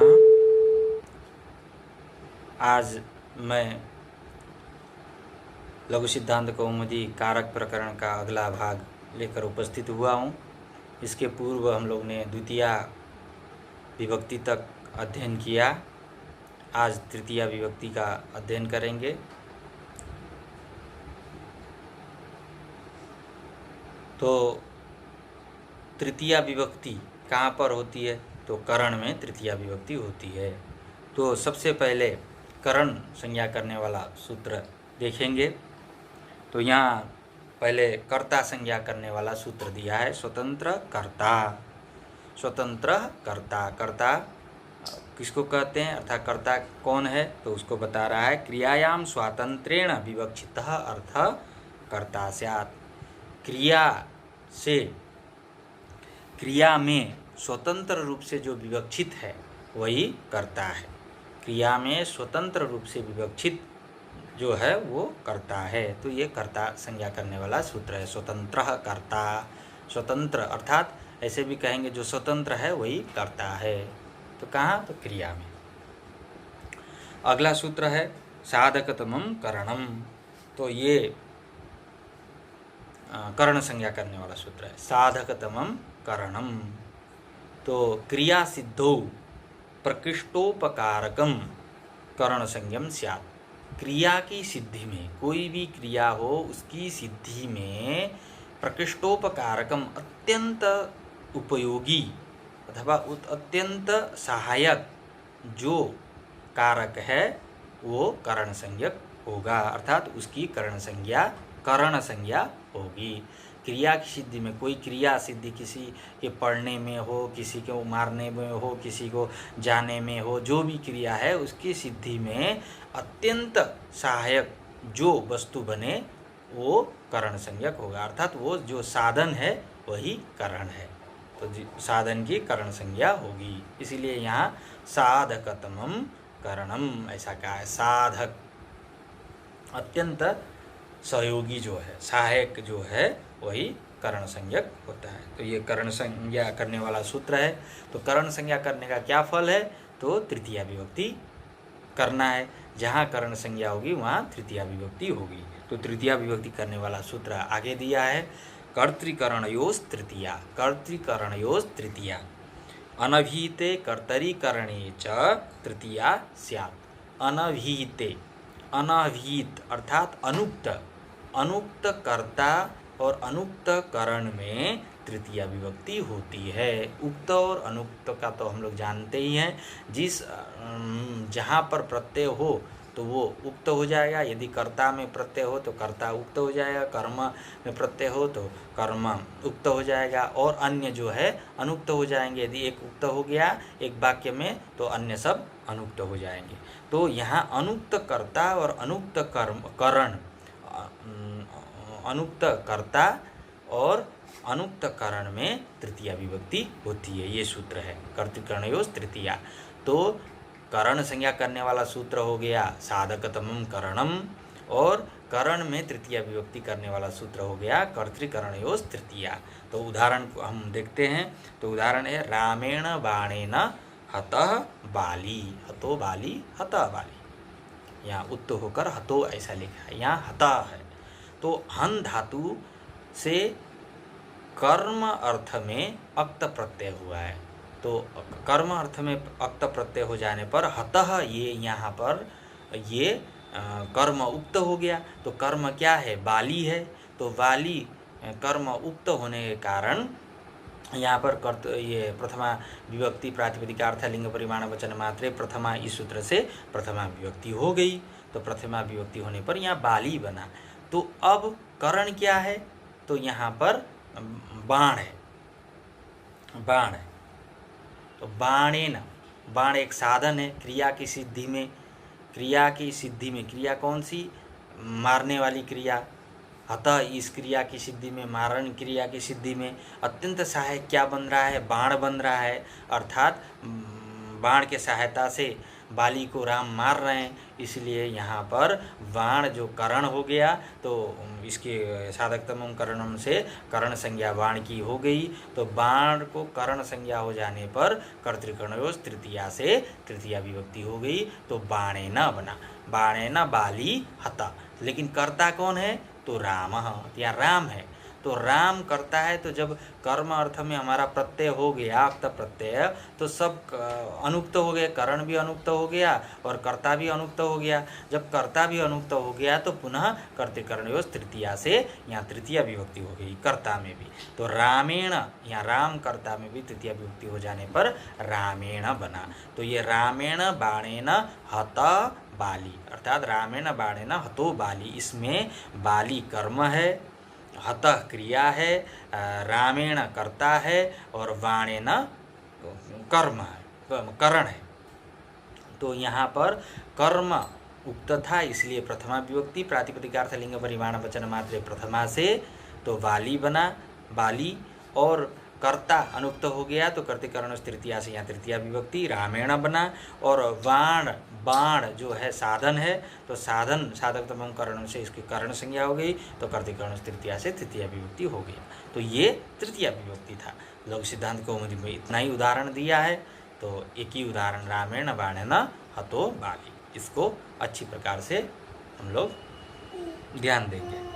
नमः। आज मैं लघु सिद्धांत कौमुदी कारक प्रकरण का अगला भाग लेकर उपस्थित हुआ हूँ। इसके पूर्व हम लोग ने द्वितीया विभक्ति तक अध्ययन किया। आज तृतीया विभक्ति का अध्ययन करेंगे। तो तृतीया विभक्ति कहाँ पर होती है? तो करण में तृतीया विभक्ति होती है। तो सबसे पहले करण संज्ञा करने वाला सूत्र देखेंगे। तो यहाँ पहले कर्ता संज्ञा करने वाला सूत्र दिया है, स्वतंत्र कर्ता। स्वतंत्र कर्ता, कर्ता किसको कहते हैं अर्थात कर्ता कौन है? तो उसको बता रहा है, क्रियायाम स्वातंत्रेण विवक्षितः अर्थ कर्ता स्यात्। क्रिया से, क्रिया में स्वतंत्र रूप से जो विवक्षित है वही कर्ता है। क्रिया में स्वतंत्र रूप से विवक्षित जो है वो कर्ता है। तो ये कर्ता संज्ञा करने वाला सूत्र है, स्वतंत्र कर्ता। स्वतंत्र अर्थात ऐसे भी कहेंगे जो स्वतंत्र है वही कर्ता है। तो कहाँ? तो क्रिया में। अगला सूत्र है साधकतमं करणम। तो ये करण संज्ञा करने वाला सूत्र है, साधकतमं करणम। तो क्रिया सिद्धौ प्रकृष्टोपकारकम करण संज्ञम स्यात्। क्रिया की सिद्धि में, कोई भी क्रिया हो उसकी सिद्धि में प्रकृष्टोपकारकम अत्यंत उपयोगी अथवा अत्यंत सहायक जो कारक है वो करण संज्ञक होगा, अर्थात उसकी करण संज्ञा होगी। क्रिया की सिद्धि में, कोई क्रिया सिद्धि किसी के पढ़ने में हो, किसी को मारने में हो, किसी को जाने में हो, जो भी क्रिया है उसकी सिद्धि में अत्यंत सहायक जो वस्तु बने वो करण संज्ञक होगा, अर्थात वो जो साधन है वही करण है। तो साधन की करण संज्ञा होगी। इसीलिए यहाँ साधकतमं करणम ऐसा कहा है। साधक अत्यंत सहयोगी जो है, सहायक जो है वही करण संज्ञक होता है। तो ये करण संज्ञा करने वाला सूत्र है। तो करण संज्ञा करने का क्या फल है? तो तृतीया विभक्ति करना है। जहाँ करण संज्ञा होगी वहाँ तृतीया विभक्ति होगी। तो तृतीया विभक्ति करने वाला सूत्र आगे दिया है, कर्तृकरणयोस् तृतीया। कर्तृकरणयोस् तृतीया अनभिहिते कर्तरीकरणे च तृतीया स्यात्। अनभिहिते, अनभिहित अर्थात अनुक्त कर्ता और अनुक्त करण में तृतीया विभक्ति होती है। उक्त और अनुक्त का तो हम लोग जानते ही हैं। जिस जहाँ पर प्रत्यय हो तो वो उक्त हो जाएगा। यदि कर्ता में प्रत्यय हो तो कर्ता उक्त हो जाएगा, कर्म में प्रत्यय हो तो कर्म उक्त हो जाएगा, और अन्य जो है अनुक्त हो जाएंगे। यदि एक उक्त हो गया एक वाक्य में तो अन्य सब अनुक्त हो जाएंगे। तो यहाँ अनुक्त कर्ता और अनुक्त करण, अनुक्त कर्ता और अनुक्त करण में तृतीया विभक्ति होती है। ये सूत्र है कर्तृकरणयोस् तृतीया। तो करण संज्ञा करने वाला सूत्र हो गया साधकतमं करणम, और करण में तृतीया विभक्ति करने वाला सूत्र हो गया कर्तृकरणयोस् तृतीया। तो उदाहरण को हम देखते हैं। तो उदाहरण है, रामेण बाणेन हतः बाली। हतो बाली, हतः बाली। यहाँ उत्त होकर हतो ऐसा लिखा है, यहाँ हतः है। तो हन धातु से कर्म अर्थ में अक्त प्रत्यय हुआ है। तो कर्म अर्थ में अक्त प्रत्यय हो जाने पर हतः, ये यहाँ पर ये कर्म उक्त हो गया। तो कर्म क्या है? बाली है। तो बाली कर्म उक्त होने के कारण यहाँ पर ये प्रथमा विभक्ति प्रातिपदिकार्थ लिंग परिमाण वचन मात्रे प्रथमा, इस सूत्र से प्रथमा विभक्ति हो गई। तो प्रथमा विभक्ति होने पर यहाँ बाली बना। तो अब करण क्या है? तो यहाँ पर बाण है, बाण है। तो बाणेन, बाण एक साधन है क्रिया की सिद्धि में। क्रिया की सिद्धि में, क्रिया कौन सी? मारने वाली क्रिया। अतः इस क्रिया की सिद्धि में, मारण क्रिया की सिद्धि में अत्यंत सहायक क्या बन रहा है? बाण बन रहा है। अर्थात बाण के सहायता से बाली को राम मार रहे हैं, इसलिए यहाँ पर बाण जो करण हो गया, तो इसके साधकतमम करणम से करण संज्ञा बाण की हो गई। तो बाण को करण संज्ञा हो जाने पर कर्तृकर्णयोस तृतीया से तृतीया विभक्ति हो गई, तो बाणेन बना। बाणेन बाली हता, लेकिन कर्ता कौन है? तो राम, यहाँ राम है। तो राम करता है, तो जब कर्म अर्थ में हमारा प्रत्यय हो गया, अक्त प्रत्यय, तो सब अनुक्त हो गए, करण भी अनुक्त हो गया और कर्ता भी अनुक्त हो गया। जब कर्ता भी अनुक्त हो गया तो पुनः कर्तृकर्णयोस तृतीया से यहाँ तृतीया विभक्ति हो गई कर्ता में भी। तो रामेण, यहाँ राम कर्ता में भी तृतीया विभक्ति हो जाने पर रामेण बना। तो ये रामेण बाणेन हत बाली, अर्थात रामेण बाणेन हतो बाली, इसमें बाली कर्म है, हतः क्रिया है, रामेण कर्ता है और बाणेन कर्म है, करण है। तो यहाँ पर कर्म उक्त था, इसलिए प्रथमा विभक्ति प्रातिपदिकार्थ लिंग परिमाण वचन मात्र प्रथमा से, तो बाली बना, बाली, और कर्ता अनुक्त हो गया तो कर्तृकर्ण तृतीया से यहाँ तृतीया विभक्ति रामेण बना। और बाण, बाण जो है साधन है, तो साधन साधकतमम कर्ण से इसकी कर्ण संज्ञा हो गई, तो कर्तृकर्ण तृतीया से तृतीया विभक्ति हो गया। तो ये तृतीया विभक्ति था। लघु सिद्धांत कौमुदी में इतना ही उदाहरण दिया है, तो एक ही उदाहरण रामेण बाणेन हतो बाली, इसको अच्छी प्रकार से हम लोग ध्यान देंगे।